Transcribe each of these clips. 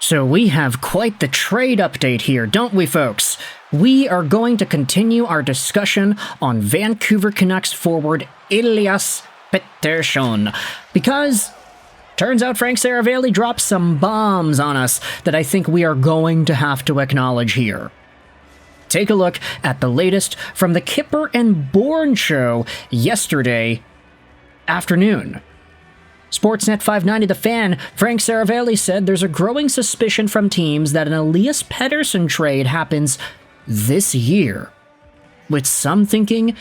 So we have quite the trade update here, don't we, folks? We are going to continue our discussion on Vancouver Canucks forward Elias Pettersson, because turns out Frank Seravalli dropped some bombs on us that I think we are going to have to acknowledge here. Take a look at the latest from the Kipper and Bourne show yesterday afternoon. Sportsnet 590 The Fan, Frank Seravalli said there's a growing suspicion from teams that an Elias Pettersson trade happens this year, with some thinking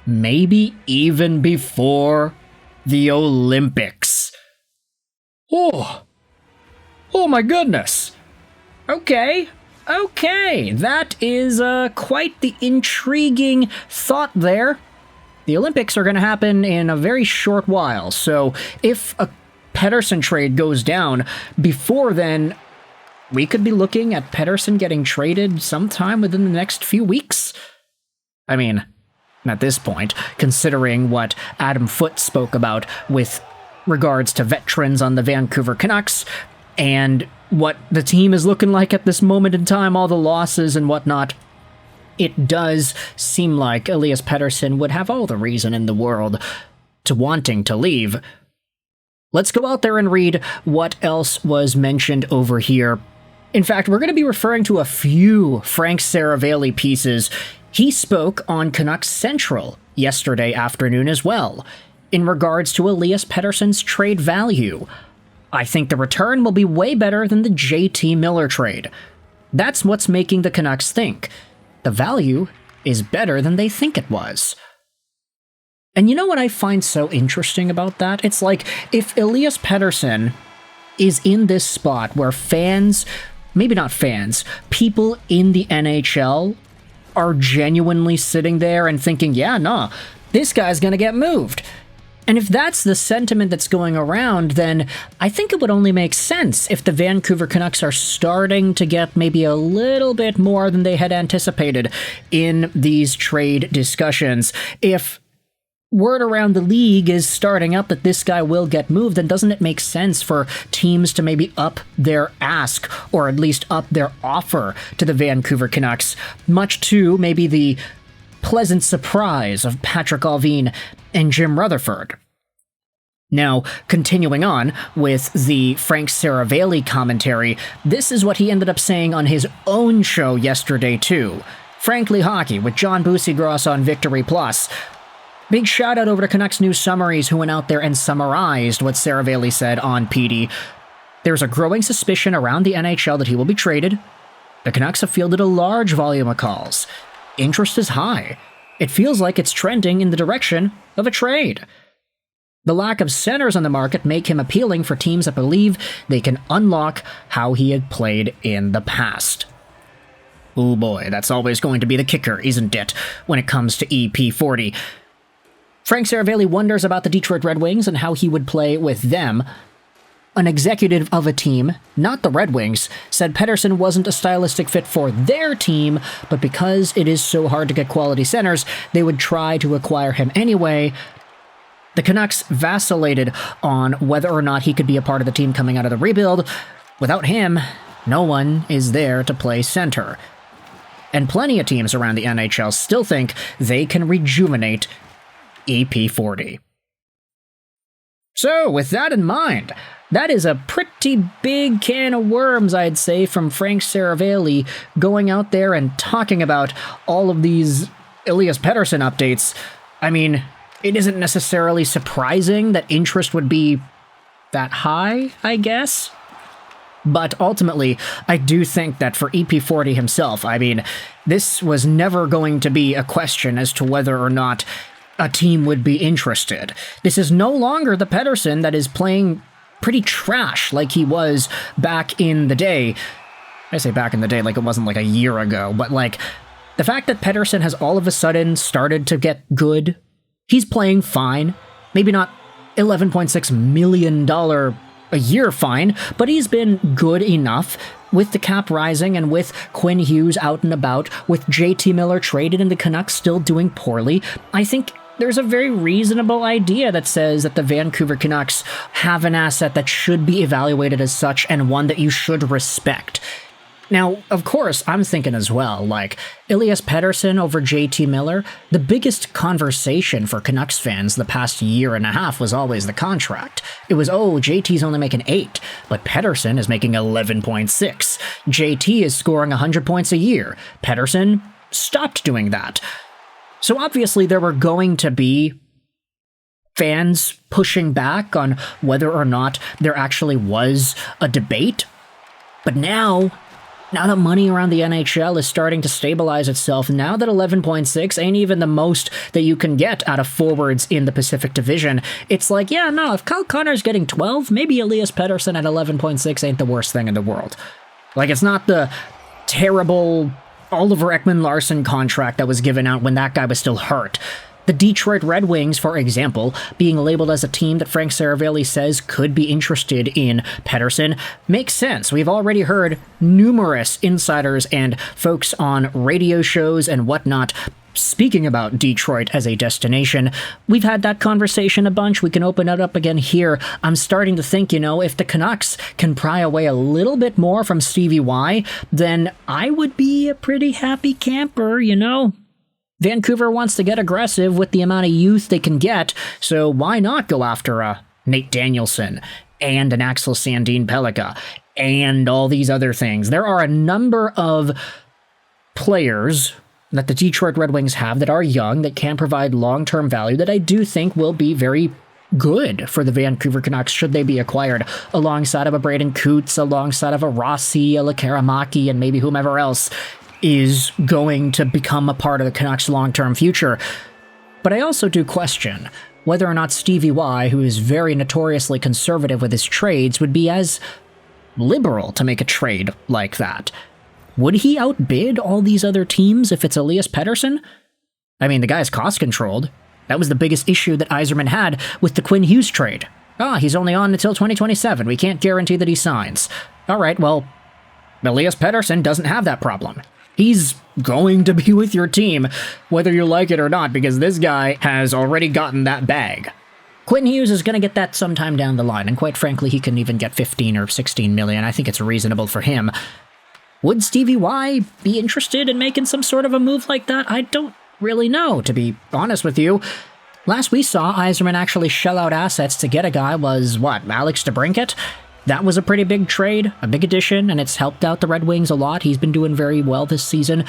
maybe even before the Olympics. Oh my goodness. Okay, that is quite the intriguing thought there. The Olympics are going to happen in a very short while, so if a Pettersson trade goes down before then, we could be looking at Pettersson getting traded sometime within the next few weeks. I mean, at this point, considering what Adam Foote spoke about with regards to veterans on the Vancouver Canucks, and what the team is looking like at this moment in time, all the losses and whatnot, it does seem like Elias Pettersson would have all the reason in the world to wanting to leave. Let's go out there and read what else was mentioned over here. In fact, we're going to be referring to a few Frank Seravalli pieces. He spoke on Canucks Central yesterday afternoon as well, in regards to Elias Pettersson's trade value. I think the return will be way better than the JT Miller trade. That's what's making the Canucks think the value is better than they think it was. And you know what I find so interesting about that? It's like, if Elias Pettersson is in this spot where fans, maybe not fans, people in the NHL are genuinely sitting there and thinking, yeah, no, this guy's gonna get moved. And if that's the sentiment that's going around, then I think it would only make sense if the Vancouver Canucks are starting to get maybe a little bit more than they had anticipated in these trade discussions. If word around the league is starting up that this guy will get moved, then doesn't it make sense for teams to maybe up their ask, or at least up their offer to the Vancouver Canucks, much to maybe the pleasant surprise of Patrick Allvin and Jim Rutherford. Now, continuing on with the Frank Seravalli commentary, this is what he ended up saying on his own show yesterday too. Frankly Hockey with John Buccigross on Victory Plus. Big shout out over to Canucks News Summaries, who went out there and summarized what Seravalli said on PD. There's a growing suspicion around the NHL that he will be traded. The Canucks have fielded a large volume of calls. Interest is high. It feels like it's trending in the direction of a trade. The lack of centers on the market make him appealing for teams that believe they can unlock how he had played in the past. Oh boy, that's always going to be the kicker, isn't it, when it comes to EP40. Frank Seravalli wonders about the Detroit Red Wings and how he would play with them. An executive of a team, not the Red Wings, said Pettersson wasn't a stylistic fit for their team, but because it is so hard to get quality centers, they would try to acquire him anyway. The Canucks vacillated on whether or not he could be a part of the team coming out of the rebuild. Without him, no one is there to play center. And plenty of teams around the NHL still think they can rejuvenate EP40. So, with that in mind, that is a pretty big can of worms, I'd say, from Frank Seravalli going out there and talking about all of these Elias Pettersson updates. I mean, it isn't necessarily surprising that interest would be that high, I guess. But ultimately, I do think that for EP40 himself, I mean, this was never going to be a question as to whether or not a team would be interested. This is no longer the Pettersson that is playing pretty trash like he was back in the day. I say back in the day like it wasn't like a year ago, but like the fact that Pettersson has all of a sudden started to get good. He's playing fine. Maybe not $11.6 million a year fine, but he's been good enough with the cap rising and with Quinn Hughes out and about, with JT Miller traded and the Canucks still doing poorly. I think there's a very reasonable idea that says that the Vancouver Canucks have an asset that should be evaluated as such and one that you should respect. Now, of course, I'm thinking as well, like, Elias Pettersson over JT Miller, the biggest conversation for Canucks fans the past year and a half was always the contract. It was, oh, JT's only making 8, but Pettersson is making 11.6. JT is scoring 100 points a year. Pettersson stopped doing that. So obviously there were going to be fans pushing back on whether or not there actually was a debate. But now the money around the NHL is starting to stabilize itself, now that 11.6 ain't even the most that you can get out of forwards in the Pacific Division, it's like, yeah, no, if Kyle Connor's getting 12, maybe Elias Pettersson at 11.6 ain't the worst thing in the world. Like, it's not the terrible Oliver Ekman-Larsson contract that was given out when that guy was still hurt. The Detroit Red Wings, for example, being labeled as a team that Frank Seravalli says could be interested in Pettersson, makes sense. We've already heard numerous insiders and folks on radio shows and whatnot speaking about Detroit as a destination. We've had that conversation a bunch. We can open it up again here. I'm starting to think, if the Canucks can pry away a little bit more from Stevie Y, then I would be a pretty happy camper, Vancouver wants to get aggressive with the amount of youth they can get, so why not go after a Nate Danielson and an Axel Sandin Pellikka and all these other things? There are a number of players that the Detroit Red Wings have that are young, that can provide long-term value, that I do think will be very good for the Vancouver Canucks should they be acquired, alongside of a Braden Coots, alongside of a Rossi, a Lekaramaki, and maybe whomever else is going to become a part of the Canucks' long-term future. But I also do question whether or not Stevie Y, who is very notoriously conservative with his trades, would be as liberal to make a trade like that. Would he outbid all these other teams if it's Elias Pettersson? I mean, the guy's cost-controlled. That was the biggest issue that Yzerman had with the Quinn Hughes trade. He's only on until 2027. We can't guarantee that he signs. All right, well, Elias Pettersson doesn't have that problem. He's going to be with your team, whether you like it or not, because this guy has already gotten that bag. Quentin Hughes is going to get that sometime down the line, and quite frankly, he can even get 15 or 16 million. I think it's reasonable for him. Would Stevie Y be interested in making some sort of a move like that? I don't really know, to be honest with you. Last we saw Yzerman actually shell out assets to get a guy was, Alex DeBrincat? That was a pretty big trade, a big addition, and it's helped out the Red Wings a lot. He's been doing very well this season.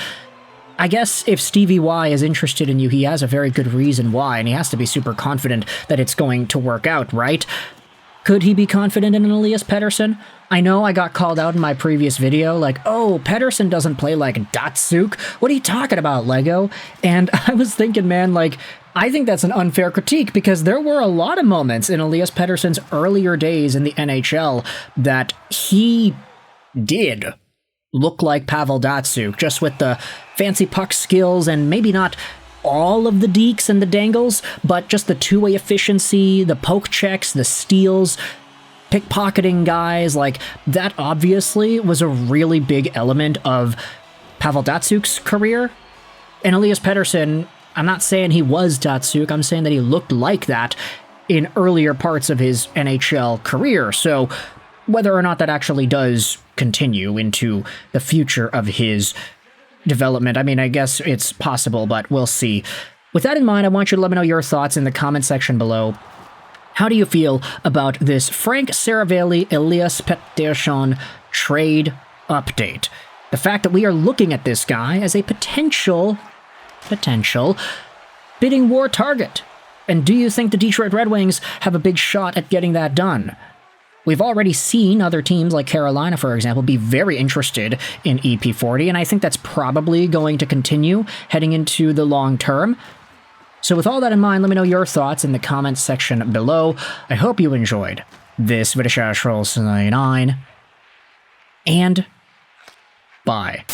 I guess if Stevie Y is interested in you, he has a very good reason why, and he has to be super confident that it's going to work out, right? Could he be confident in an Elias Pettersson? I know I got called out in my previous video, like, oh, Pettersson doesn't play like Datsuk. What are you talking about, Lego? And I was thinking, man, I think that's an unfair critique, because there were a lot of moments in Elias Pettersson's earlier days in the NHL that he did look like Pavel Datsuk, just with the fancy puck skills and maybe not all of the dekes and the dangles, but just the two-way efficiency, the poke checks, the steals, pickpocketing guys, that obviously was a really big element of Pavel Datsuk's career. And Elias Pettersson, I'm not saying he was Datsuk, I'm saying that he looked like that in earlier parts of his NHL career, so whether or not that actually does continue into the future of his development, I mean, I guess it's possible, but we'll see. With that in mind, I want you to let me know your thoughts in the comment section below. How do you feel about this Frank Seravalli Elias Pettersson trade update? The fact that we are looking at this guy as a potential bidding war target. And do you think the Detroit Red Wings have a big shot at getting that done? We've already seen other teams like Carolina, for example, be very interested in EP40, and I think that's probably going to continue heading into the long term. So with all that in mind, let me know your thoughts in the comments section below. I hope you enjoyed this video, and bye.